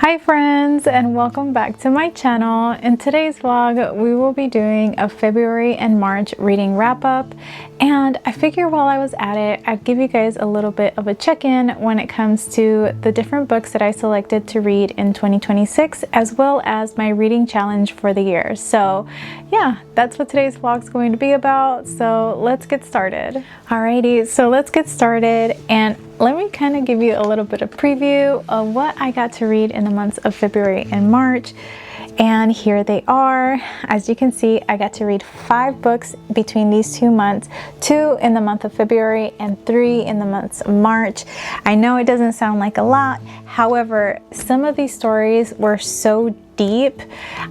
Hi friends, and welcome back to my channel. In today's vlog we will be doing a February and March reading wrap up, and I figure while I was at it I'd give you guys a little bit of a check-in when it comes to the different books that I selected to read in 2026, as well as my reading challenge for the year. So yeah, that's what today's vlog is going to be about, so let's get started. Alrighty, so let's get started, and let me kind of give you a little bit of preview of what I got to read in the months of February and March. And here they are. As you can see, I got to read 5 books between these 2 months, 2 in the month of February and 3 in the months of March. I know it doesn't sound like a lot. However, some of these stories were so deep.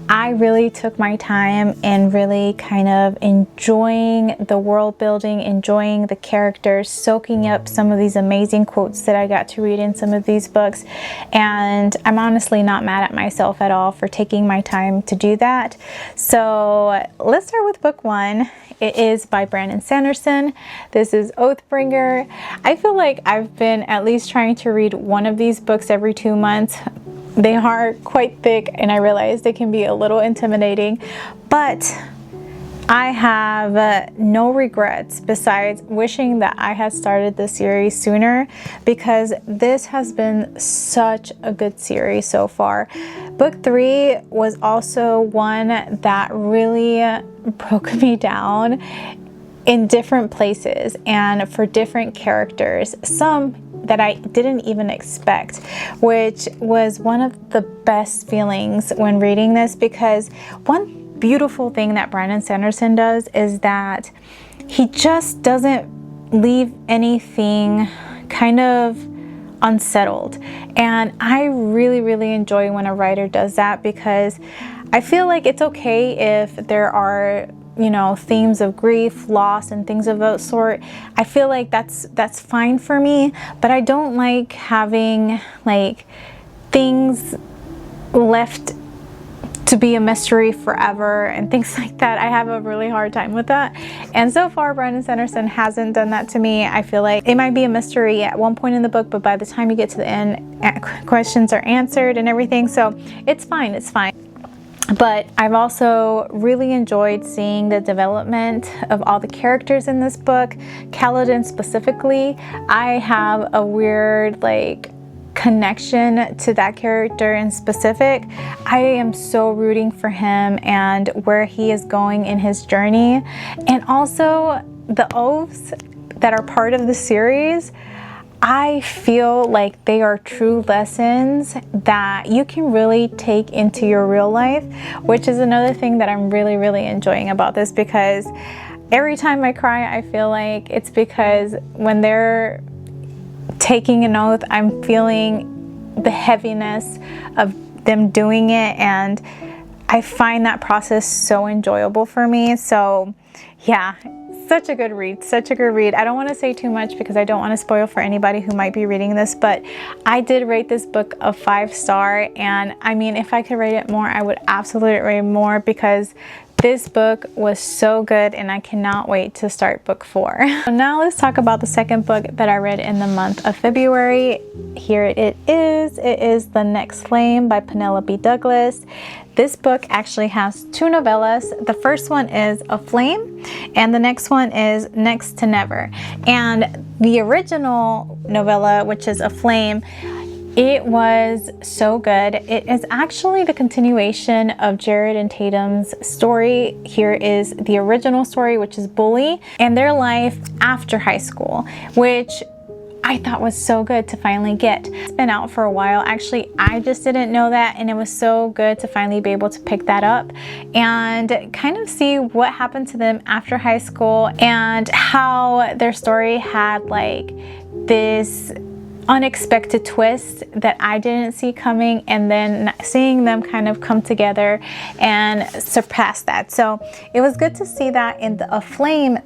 I really took my time and really kind of enjoying the world building, enjoying the characters, soaking up some of these amazing quotes that I got to read in some of these books. And I'm honestly not mad at myself at all for taking my time to do that. So let's start with book 1. It is by Brandon Sanderson. This is Oathbringer. I feel like I've been at least trying to read one of these books every 2 months. They are quite thick, and I realize they can be a little intimidating, but I have no regrets besides wishing that I had started the series sooner, because this has been such a good series so far. Book 3 was also one that really broke me down in different places and for different characters, some that I didn't even expect, which was one of the best feelings when reading this, because one beautiful thing that Brandon Sanderson does is that he just doesn't leave anything kind of unsettled. And I really enjoy when a writer does that, because I feel like it's okay if there are, you know, themes of grief, loss, and things of that sort. I feel like that's fine for me, but I don't like having like things left to be a mystery forever and things like that. I have a really hard time with that, and so far Brandon Sanderson hasn't done that to me. I feel like it might be a mystery at one point in the book, but by the time you get to the end, questions are answered and everything, so it's fine, it's fine. But I've also really enjoyed seeing the development of all the characters in this book. Kaladin specifically, I have a weird like connection to that character in specific. I am so rooting for him and where he is going in his journey. And also the oaths that are part of the series, I feel like they are true lessons that you can really take into your real life, which is another thing that I'm really enjoying about this, because every time I cry, I feel like it's because when they're taking an oath, I'm feeling the heaviness of them doing it, and I find that process so enjoyable for me. So yeah, such a good read, such a good read. I don't want to say too much because I don't want to spoil for anybody who might be reading this, but I did rate this book a 5-star, and I mean, if I could rate it more, I would absolutely rate it more, because this book was so good and I cannot wait to start book 4. So now let's talk about the second book that I read in the month of February. Here it is. It is The Next Flame by Penelope Douglas. This book actually has 2 novellas. The first one is A Flame, and the next one is Next to Never. And the original novella, which is A Flame, it was so good. It is actually the continuation of Jared and Tatum's story. Here is the original story, which is Bully, and their life after high school, which I thought was so good to finally get. It's been out for a while. Actually, I just didn't know that, and it was so good to finally be able to pick that up and kind of see what happened to them after high school, and how their story had like this unexpected twist that I didn't see coming, and then seeing them kind of come together and surpass that. So it was good to see that in the A Flame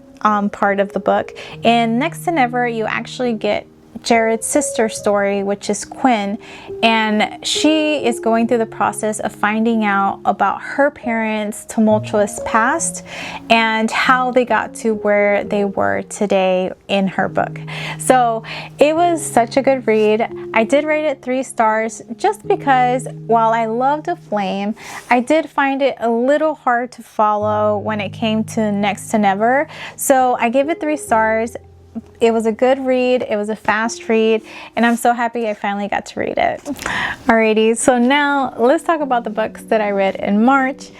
part of the book. And Next to Never, you actually get Jared's sister's story, which is Quinn, and she is going through the process of finding out about her parents' tumultuous past and how they got to where they were today in her book. So it was such a good read. I did rate it 3 stars just because while I loved A Flame, I did find it a little hard to follow when it came to Next to Never. So I gave it 3 stars. It was a good read, it was a fast read, and I'm so happy I finally got to read it. Alrighty, so now let's talk about the books that I read in March.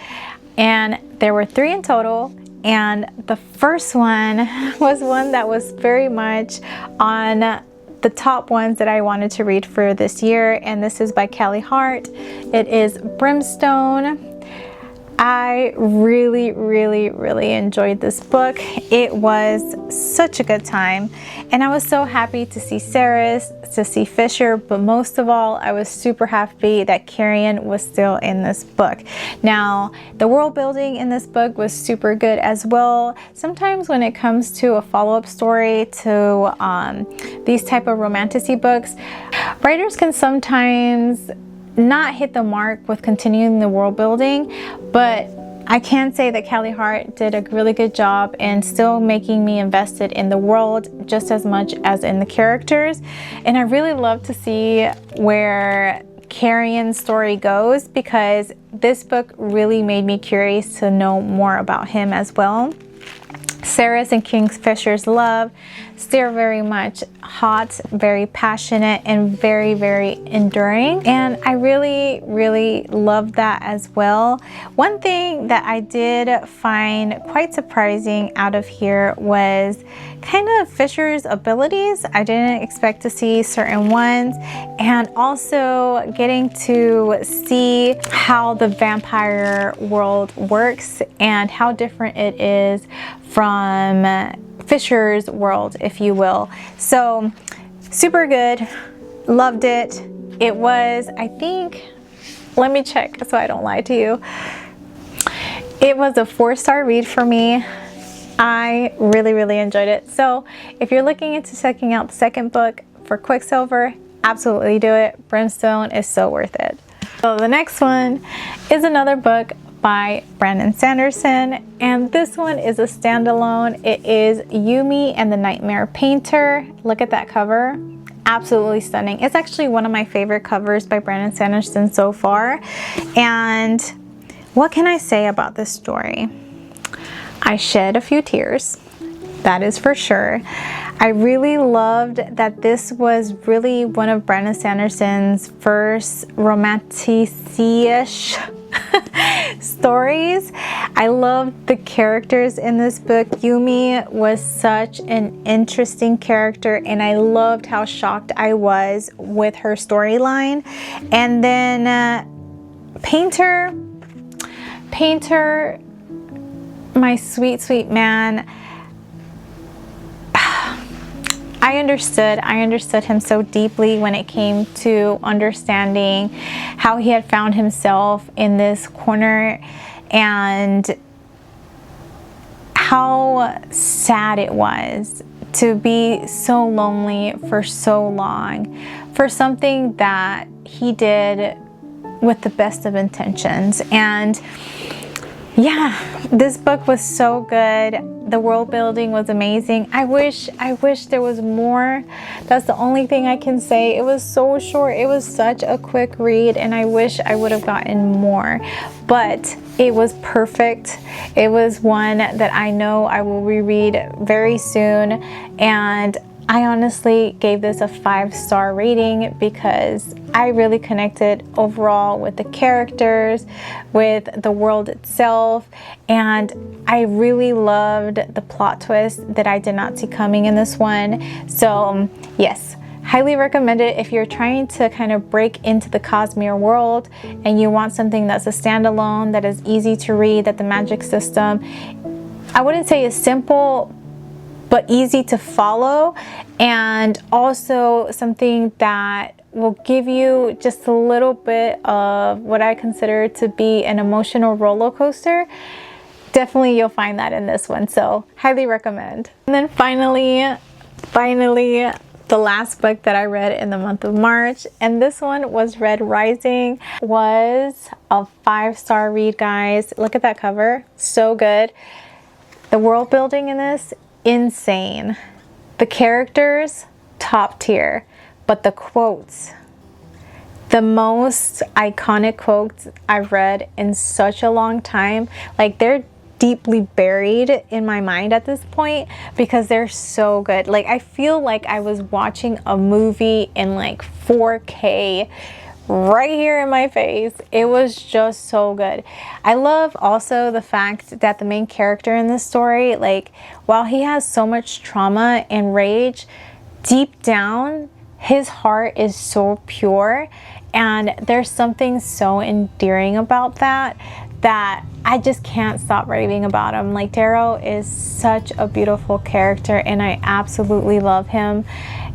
And there were 3 in total, and the first one was one that was very much on the top ones that I wanted to read for this year, and this is by Callie Hart. It is Brimstone. I really enjoyed this book. It was such a good time, and I was so happy to see Saris, to see Fisher, but most of all, I was super happy that Carrion was still in this book. Now, the world building in this book was super good as well. Sometimes when it comes to a follow-up story to these type of romantasy books, writers can sometimes not hit the mark with continuing the world building, but I can say that Callie Hart did a really good job in still making me invested in the world just as much as in the characters. And I really love to see where Carrion's story goes, because this book really made me curious to know more about him as well. Saris and Kingfisher's love, still very much hot, very passionate, and very enduring, and I really loved that as well. One thing that I did find quite surprising out of here was kind of Fisher's abilities. I didn't expect to see certain ones, and also getting to see how the vampire world works and how different it is from Fisher's world, if you will. So super good, loved it. It was, I think, let me check so I don't lie to you. It was a 4-star read for me. I really enjoyed it. So if you're looking into checking out the second book for Quicksilver, absolutely do it. Brimstone is so worth it. So the next one is another book by Brandon Sanderson, and this one is a standalone. It is Yumi and the Nightmare Painter. Look at that cover, absolutely stunning. It's actually one of my favorite covers by Brandon Sanderson so far. And what can I say about this story? I shed a few tears, that is for sure. I really loved that this was really one of Brandon Sanderson's first romantic-ish stories. I loved the characters in this book. Yumi was such an interesting character, and I loved how shocked I was with her storyline. And then Painter, my sweet man, I understood him so deeply when it came to understanding how he had found himself in this corner and how sad it was to be so lonely for so long for something that he did with the best of intentions. And yeah, this book was so good. The world building was amazing. I wish there was more. That's the only thing I can say. It was so short. It was such a quick read, and I wish I would have gotten more. But it was perfect. It was one that I know I will reread very soon, and I honestly gave this a 5-star rating because I really connected overall with the characters, with the world itself, and I really loved the plot twist that I did not see coming in this one. So yes, highly recommend it if you're trying to kind of break into the Cosmere world and you want something that's a standalone, that is easy to read, that the magic system, I wouldn't say is simple, but easy to follow, and also something that will give you just a little bit of what I consider to be an emotional roller coaster. Definitely you'll find that in this one, so highly recommend. And then finally, the last book that I read in the month of March, and this one was Red Rising. Was a 5-star read, guys. Look at that cover, so good. The world building in this, insane. The characters, top tier, but the quotes, the most iconic quotes I've read in such a long time. Like, they're deeply buried in my mind at this point because they're so good. Like, I feel like I was watching a movie in like 4K right here in my face. It was just so good. I love also the fact that the main character in this story, like, while he has so much trauma and rage, deep down his heart is so pure, and there's something so endearing about that I just can't stop raving about him. Like, Darrow is such a beautiful character and I absolutely love him.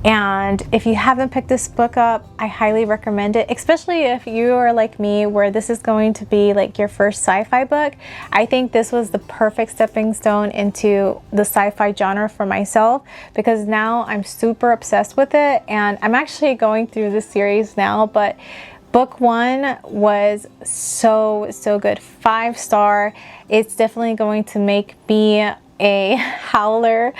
And if you haven't picked this book up, I highly recommend it, especially if you are like me, where this is going to be like your first sci-fi book. I think this was the perfect stepping stone into the sci-fi genre for myself, because now I'm super obsessed with it, and I'm actually going through this series now. But book 1 was so good, 5-star. It's definitely going to make me a howler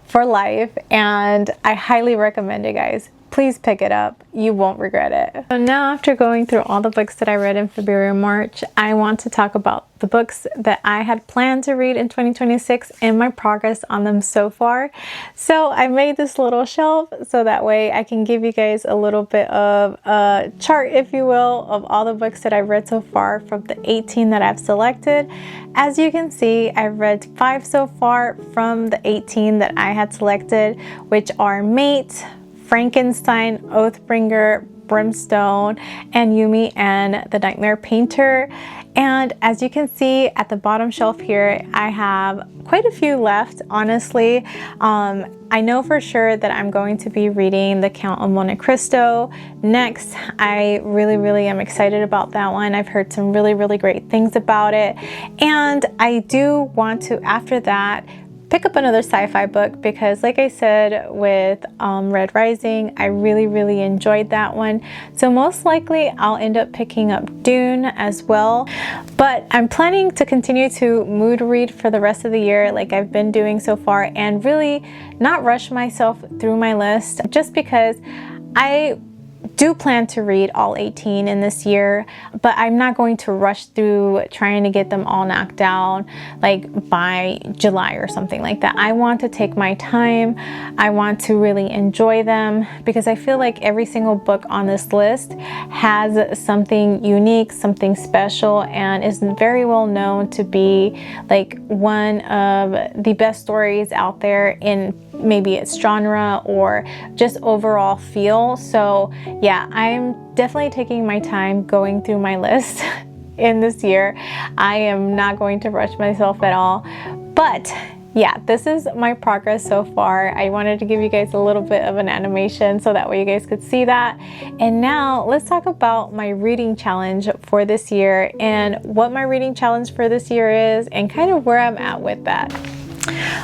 for life, and I highly recommend it, guys. Please pick it up. You won't regret it. So now, after going through all the books that I read in February and March, I want to talk about the books that I had planned to read in 2026 and my progress on them so far. So I made this little shelf so that way I can give you guys a little bit of a chart, if you will, of all the books that I've read so far from the 18 that I've selected. As you can see, I've read 5 so far from the 18 that I had selected, which are Mate, Frankenstein, Oathbringer, Brimstone, and Yumi and the Nightmare Painter. And as you can see at the bottom shelf here, I have quite a few left, honestly. I know for sure that I'm going to be reading The Count of Monte Cristo next. I really am excited about that one. I've heard some really great things about it. And I do want to, after that, pick up another sci-fi book, because like I said with Red Rising, I really enjoyed that one. So most likely I'll end up picking up Dune as well. But I'm planning to continue to mood read for the rest of the year like I've been doing so far, and really not rush myself through my list, just because I do plan to read all 18 in this year, but I'm not going to rush through trying to get them all knocked down like by July or something like that. I want to take my time. I want to really enjoy them, because I feel like every single book on this list has something unique, something special, and is very well known to be like one of the best stories out there in maybe its genre or just overall feel. So yeah, I'm definitely taking my time going through my list in this year. I am not going to rush myself at all. But yeah, this is my progress so far. I wanted to give you guys a little bit of an animation so that way you guys could see that. And now let's talk about my reading challenge for this year, and what my reading challenge for this year is, and kind of where I'm at with that.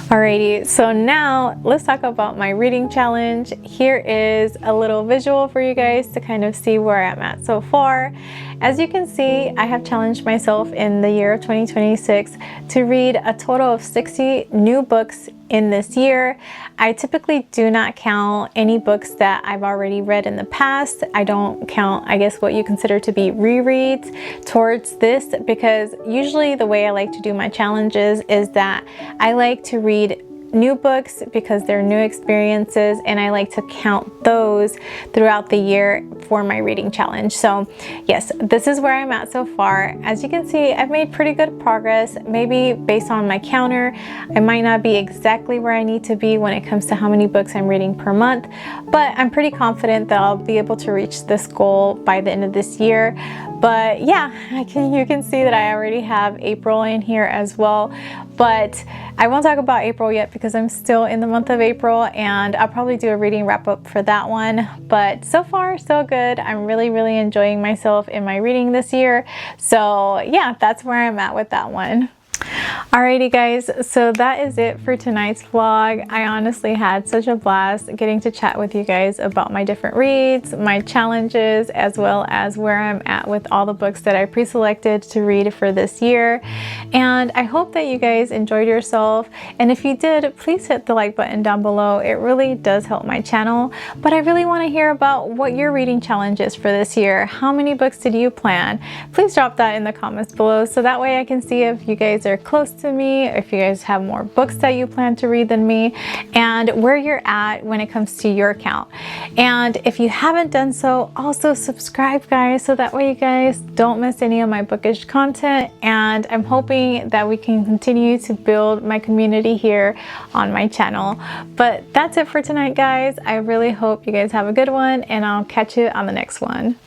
Alrighty, so now let's talk about my reading challenge. Here is a little visual for you guys to kind of see where I'm at so far. As you can see, I have challenged myself in the year of 2026 to read a total of 60 new books in this year. I typically do not count any books that I've already read in the past. I don't count, I guess, what you consider to be rereads towards this, because usually the way I like to do my challenges is that I like to read new books because they're new experiences, and I like to count those throughout the year for my reading challenge. So yes, this is where I'm at so far. As you can see, I've made pretty good progress. Maybe based on my counter, I might not be exactly where I need to be when it comes to how many books I'm reading per month, but I'm pretty confident that I'll be able to reach this goal by the end of this year. But yeah, you can see that I already have April in here as well, but I won't talk about April yet because I'm still in the month of April, and I'll probably do a reading wrap up for that one. But so far so good. I'm really enjoying myself in my reading this year. So yeah, that's where I'm at with that one. Alrighty guys, so that is it for tonight's vlog. I honestly had such a blast getting to chat with you guys about my different reads, my challenges, as well as where I'm at with all the books that I pre-selected to read for this year. And I hope that you guys enjoyed yourself. And if you did, please hit the like button down below. It really does help my channel. But I really want to hear about what your reading challenge is for this year. How many books did you plan? Please drop that in the comments below so that way I can see if you guys are close to me, if you guys have more books that you plan to read than me, and where you're at when it comes to your count. And if you haven't done so, also subscribe guys, so that way you guys don't miss any of my bookish content. And I'm hoping that we can continue to build my community here on my channel. But that's it for tonight guys. I really hope you guys have a good one, and I'll catch you on the next one.